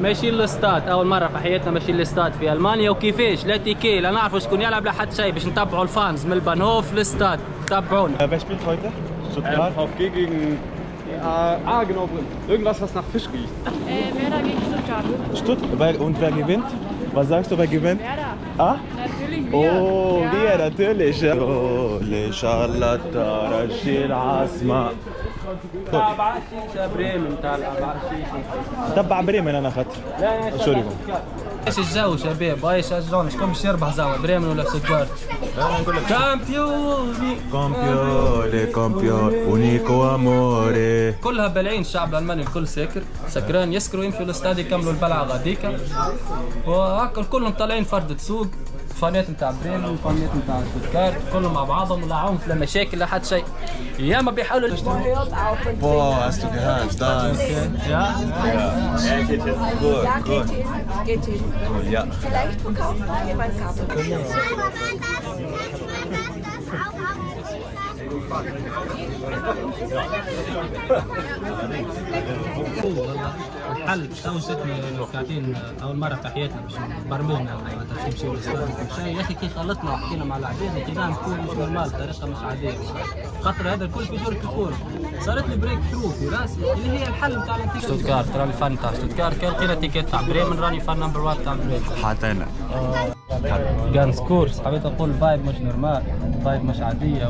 ماشيين الاستاد اول مره في حياتنا، ماشيين الاستاد في المانيا. وكيفاش لا تيكي لا نعرفوا شكون يلعب لا حتى شيء، باش نتبعوا الفانز من البانهوف للاستاد. تابعونا. Wer spielt heute? Stuttgart? VfG gegen. Genau drin. Irgendwas, was nach Fisch riecht. Werder gegen Stuttgart. Stuttgart. Und wer gewinnt? Was sagst du, wer gewinnt? Werder. Ah? Natürlich Oh, Werder. wir natürlich. Oh, لشارلوتا رشي العاصمة. تابع الشيشه بريمن، تابع الشيشه. تبع بريمن أنا أخذت. شوريكم. ايش الجو شباب؟ باي يشجعون شكون باش يربح زاوية بريمن ولا ستوتغارت؟ كامبيوني كامبيون اونيكو اموري. كلها بلعين الشعب الالماني، الكل ساكر سكران، يسكروا يمشوا للاستاد يكملوا البلعه غاديكا. وهكا كلهم طالعين فرد سوق، فانيات نتاع بريمن فانيات نتاع ستوتغارت، كلهم مع بعضهم لا عنف لا مشاكل لا حتى شيء. يا ما بيحاولوا Boah, hast du gehört? Das. Ja. Gut, Ja, gut. geht hin. Cool, ja. Vielleicht verkauft mal jemand Karten. الحل تو جاتني ساعتين اول مره في حياتنا باش برمونا باش نمشيو للاستاد شيء. يا اخي كي خلطنا وحكينا مع العباد لقينا نكون مش نورمال، طريقه مش عاديه. خاطر هذا الكل في دور الكون. صارت لي بريك ثرو في راسي اللي هي الحل نتاع الانتيكا. ستوتغارت راني فان تاع ستوتغارت، كان لقينا تيكيت تاع بريمن راني فان نمبر 1 تاع بريمن. حتى أنا. جانس كورس حبيت اقول فايب مش نورمال، فايب مش عاديه.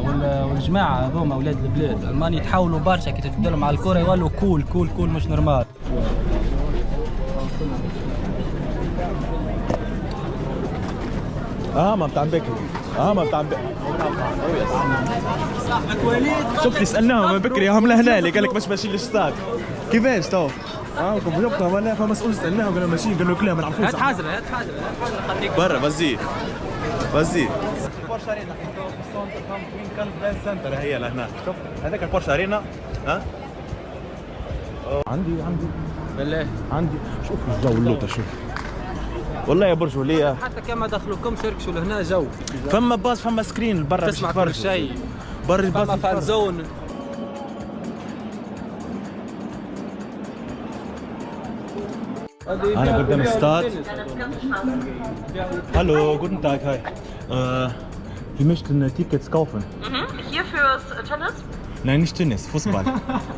والجماعه هذوما اولاد البلاد الالمان يتحولوا برشا كي تبدا لهم على الكره يولوا كول كول كول مش نورمال. ما بتاع بكري. ما بتاع بكري. شفت سألناهم من بكري هم لهنا قال لك مش ماشيين للاستاد. كيفاش تو؟ كم جبتهم ولا فمسؤول سألناهم قالوا ماشيين، قالوا كلها ما نعرفوش. هات حاضر هات حاضر خليك برا بزي بزي. بورش ارينا في السونتر فهم وين كان بلان سنتر. هي لهنا شوف هذاك البورش ارينا. ها عندي بالله عندي شوف الجو اللوطه شوف والله يا برج وليه. حتى كما دخلوكم شركشوا لهنا جو. فما باص فما سكرين برا تسمع كل شيء. برا فما فان زون. أنا قدام الستاد. Hallo, guten Tag, hi. Wir möchten Tickets kaufen. Hier fürs Tennis? Nein, nicht Tennis, Fußball.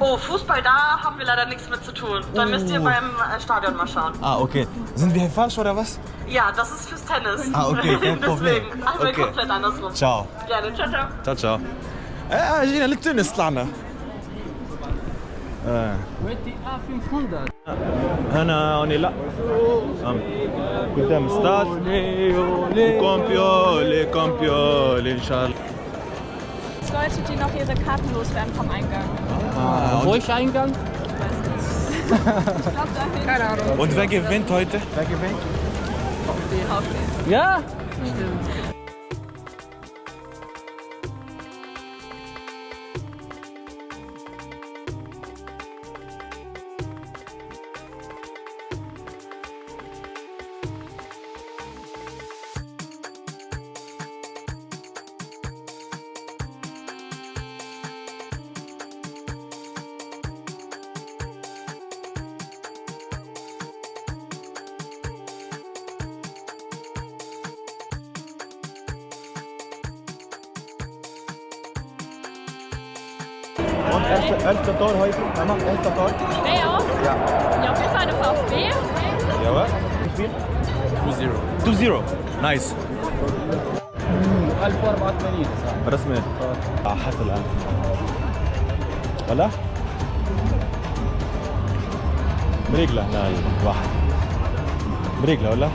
Oh, Fußball, da haben wir leider nichts mit zu tun. Dann müsst ihr beim Stadion mal schauen. Okay. Sind wir hier falsch oder was? Ja, das ist fürs Tennis. Okay, kein Problem. Deswegen, einmal Okay. komplett andersrum. Ciao. Gerne, ciao, ciao. Ciao, ciao. جينا للتنس طلعنا. وانتي في فندق. هنا هوني لا. قدام استاد. كومبيولي إن شاء الله. Leute, die noch ihre Karten loswerden vom Eingang. Wo ist Eingang? Ich glaube dahin. Keine Ahnung. Und wer gewinnt heute? Wer gewinnt? Ja? Und erster Tor heute. Mama, erster Tor. Wer auch? Ja. Ja, auf jeden Fall eine VfB. Ja, wie viel? 2-0. 2-0. Nice. 1084 رسمي. حتى الآن. ولا؟ برجله هنا واحد. برجله ولا؟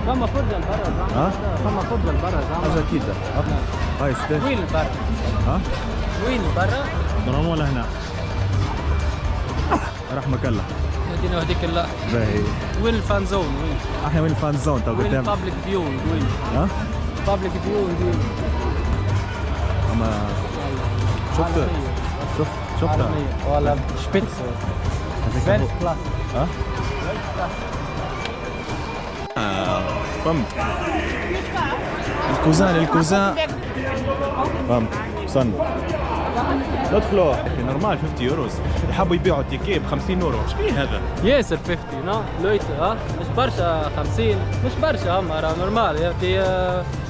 فما فضل برا زعما. ها؟ فما فضل برا زعما. حاجة أكيد. هاي ستيل. وين برا؟ ها؟ وين برا؟ درام ولا هنا؟ رحمك الله. هدينا هذيك لا. باهي. وين الفان زون وين؟ احنا وين الفان زون تو وين قدام؟ البابليك فيو وين؟ ها؟ بابليك فيو وين؟ اما شفت شفتها ولا شبيتس فيلت كلاس. ها؟ فهمت الكوزان فهمت استنى ندخلوا نورمال 50 يورو حبوا يبيعوا تيكي ب 50 يورو، ايش فيه هذا؟ ياسر 50 نو لويت مش برشا 50 مش برشا هم راه نورمال يا اخي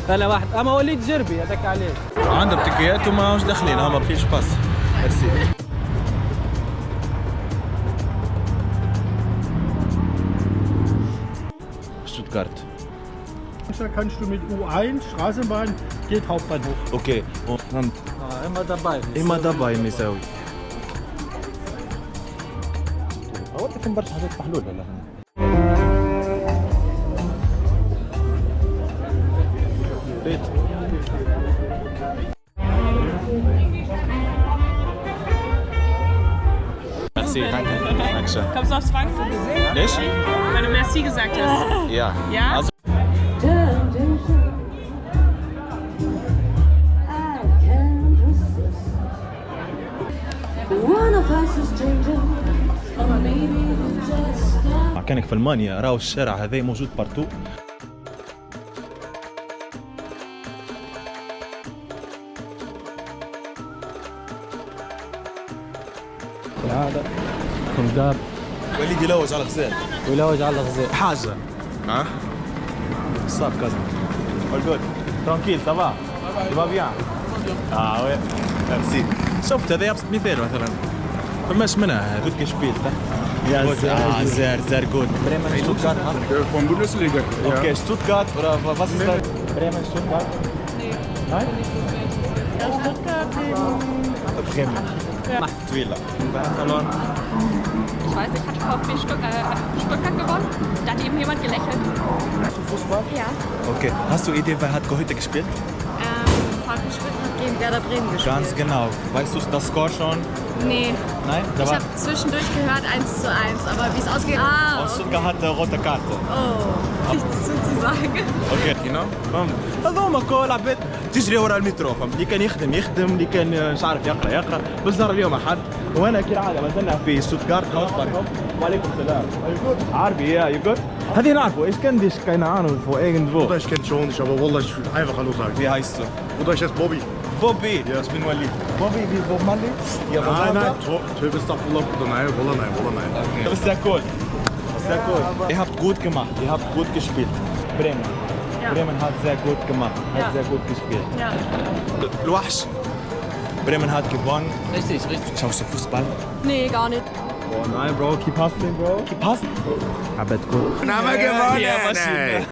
انا واحد اما وليد جربي هذاك عليه عندهم تيكيات وما مش داخلين هم ما فيش باس. ميرسي. Stuttgart. Da kannst du mit U1 Straßenbahn geht Hauptbahnhof. اوكي فهمت. اما دبي اما دبي مساوي. اول فين برشا حاجات محلول ولا بيت. Merci, danke. Dankeschön. Kommst du aus Frankfurt? ليش؟ Weil du Merci gesagt hast. Ja. Ja? Also, One of us is changing, or maybe we just كانك في المانيا راهو الشارع هذا موجود بارتو. هذا كنداب وليد يلوج على الغزال. ويلوج على الغزال حاجة. ها؟ صاب كازم. All good. Tranquille, ça va? Tu vas bien? Ah ouais. Merci. شفت هذا أبسط مثال مثلا. فماش منها جود كشبيل. يا زار جود. بريمن شتوتغارت. Von Bundesliga. Okay, Stuttgart oder was ist das? Bremen, Stuttgart? Nein? Ja, Stuttgart. Bremen. Twila. Verloren. Ich weiß nicht, hat VfB Stuttgart gewonnen? Da hat eben jemand gelächelt. Hast du Fußball? Ja. Okay. Hast du Idee, wer hat heute gespielt? VfB Stuttgart gegen Werder Bremen gespielt. Ganz genau. Weißt du das Score schon? Nee, Nein? Da ich war habe zwischendurch gehört 1:1, aber wie es ausgeht... Ah, Stuttgart hat eine rote Karte. oh, nichts zuzusagen. اوكي هنا فهمت هذوما كل عباد تجري ورا المترو فهمت اللي كان يخدم اللي كان مش عارف يقرا بالزهر اليوم احد وانا كالعاده مازلنا في ستوتغارت وعليكم السلام عربي يا يو جود هذه نعرفوا ايش كان ديش كاين عنو فو irgendwo Bruder, ich kenne schon nicht, aber Wallah, ich will einfach Hallo sagen. wie heißt du Bruder, ich heiße Bobby. Bobby ja ich bin Walid Bobby wie Bob Marley ja Nein, Töbe ist doch Wallah, Bruder, nein, Wallah, nein, Wallah, nein. das ist sehr cool sehr cool ihr habt gut gemacht ihr habt gut gespielt Bremen Bremen hat sehr gut gemacht hat sehr gut gespielt Ja. الوحش Bremen hat gewonnen richtig schaust du Fußball Nee, gar nicht. Oh nein, Bro, keep hustling, bro. Keep hustling. Abed gut. Na, mal gewonnen!